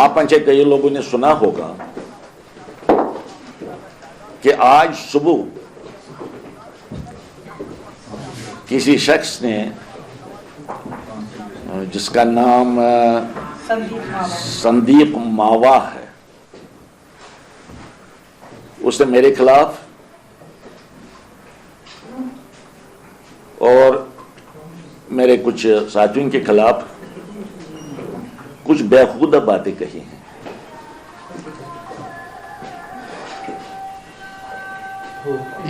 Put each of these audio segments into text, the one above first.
आप में से कई लोगों ने सुना होगा कि आज सुबह किसी शख्स ने, जिसका नाम संदीप मावा है, उसने मेरे खिलाफ और मेरे कुछ साथियों के खिलाफ कुछ बेखुदा बातें कही हैं।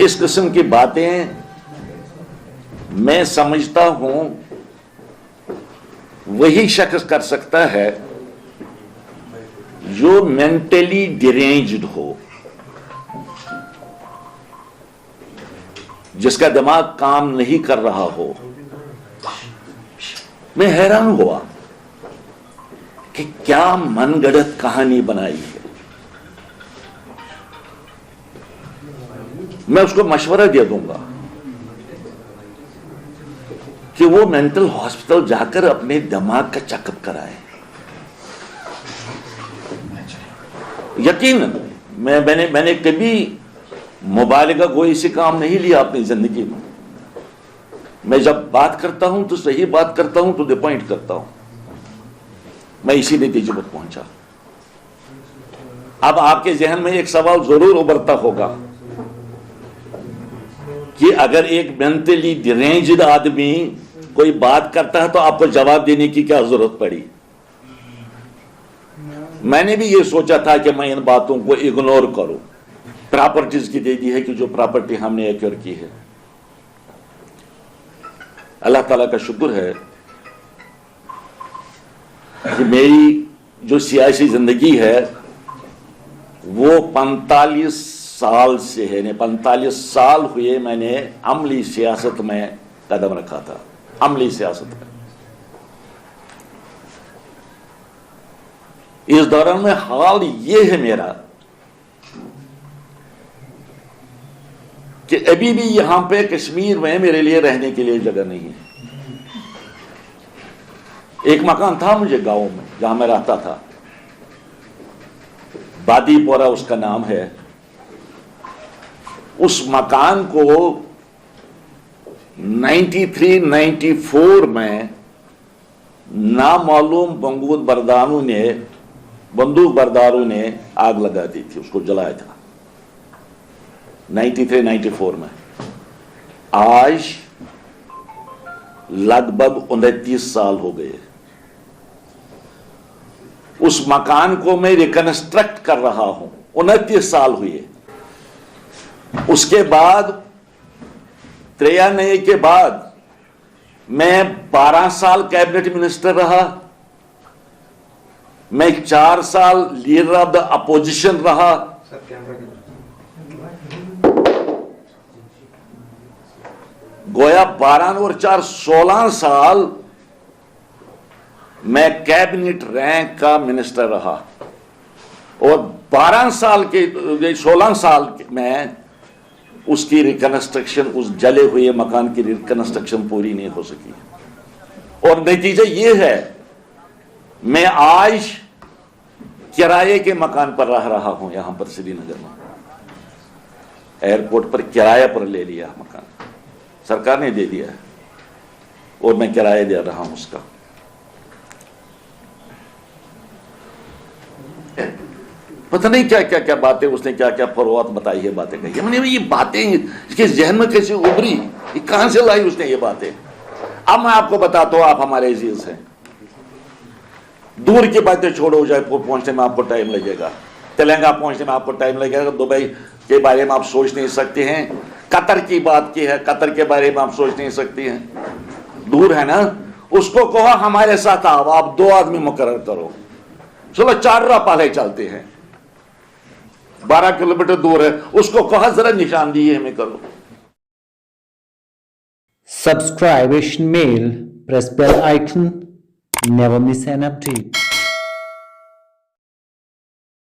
इस किस्म की बातें मैं समझता हूं वही शख्स कर सकता है जो मेंटली डिरेंज्ड हो, जिसका दिमाग काम नहीं कर रहा हो। मैं हैरान हुआ कि क्या मनगढ़ंत कहानी बनाई है। मैं उसको मशवरा दे दूंगा कि वो मेंटल हॉस्पिटल जाकर अपने दिमाग का चेकअप कराए। यकीनन मैंने कभी मुबालिगा कोई से काम नहीं लिया अपनी जिंदगी में। मैं जब बात करता हूं तो सही बात करता हूं, टू द पॉइंट करता हूं। मैं इसी नतीजे पर पहुंचा। अब आपके जहन में एक सवाल जरूर उभरता होगा कि अगर एक मेंटली डिरेंज्ड आदमी कोई बात करता है तो आपको जवाब देने की क्या जरूरत पड़ी। मैंने भी ये सोचा था कि मैं इन बातों को इग्नोर करूं। प्रॉपर्टीज की दे दी है कि जो प्रॉपर्टी हमने एक्वायर की है। अल्लाह ताला का शुक्र है कि मेरी जो सियासी जिंदगी है वो 45 साल से है। 45 साल हुए मैंने अमली सियासत में कदम रखा था। अमली सियासत में इस दौरान में हाल ये है मेरा कि अभी भी यहां पे कश्मीर में मेरे लिए रहने के लिए जगह नहीं है। एक मकान था मुझे गांव में जहां मैं रहता था, बादीपोरा उसका नाम है। उस मकान को 93-94 में नामालूम बंदूक बरदारों ने आग लगा दी थी, उसको जलाया था 93-94 में। आज लगभग 29 साल हो गए। उस मकान को मैं रिकंस्ट्रक्ट कर रहा हूं, 29 साल हुए। उसके बाद 93 के बाद मैं 12 साल कैबिनेट मिनिस्टर रहा। मैं 4 साल लीडर ऑफ द अपोजिशन रहा। गोया 12 और 4 16 साल मैं कैबिनेट रैंक का मिनिस्टर रहा। और 12 साल के 16 साल में उसकी रिकंस्ट्रक्शन, उस जले हुए मकान की रिकंस्ट्रक्शन पूरी नहीं हो सकी। और नतीजा ये है मैं आज किराए के मकान पर रह रहा हूं। यहां पर श्रीनगर में एयरपोर्ट पर किराए पर ले लिया मकान, सरकार ने दे दिया है और मैं किराया दे रहा हूं उसका। पता नहीं क्या क्या क्या बातें उसने क्या क्या फरवात बताई है, बातें कही है। मैंने ये बातें इसके जहन में कैसे उभरी, ये कहां से लाई उसने ये बातें। अब मैं आपको बताता हूं, आप हमारे अजीज हैं। दूर की बातें छोड़ो, जयपुर पहुंचने में आपको टाइम लगेगा, तेलंगाना पहुंचने में आपको टाइम लगेगा, दुबई के बारे में आप सोच नहीं सकते हैं, कतर की बात की है, कतर के बारे में आप सोच नहीं सकते हैं। दूर है ना, उसको कहो हमारे साथ आओ, आप 2 आदमी मुकर्रर करो, चलो 4 राह चलते हैं। 12 किलोमीटर दूर है, उसको कहा जरा निशानदेही हमें करो। Subscribe Asian Mail, press bell icon, never miss an update.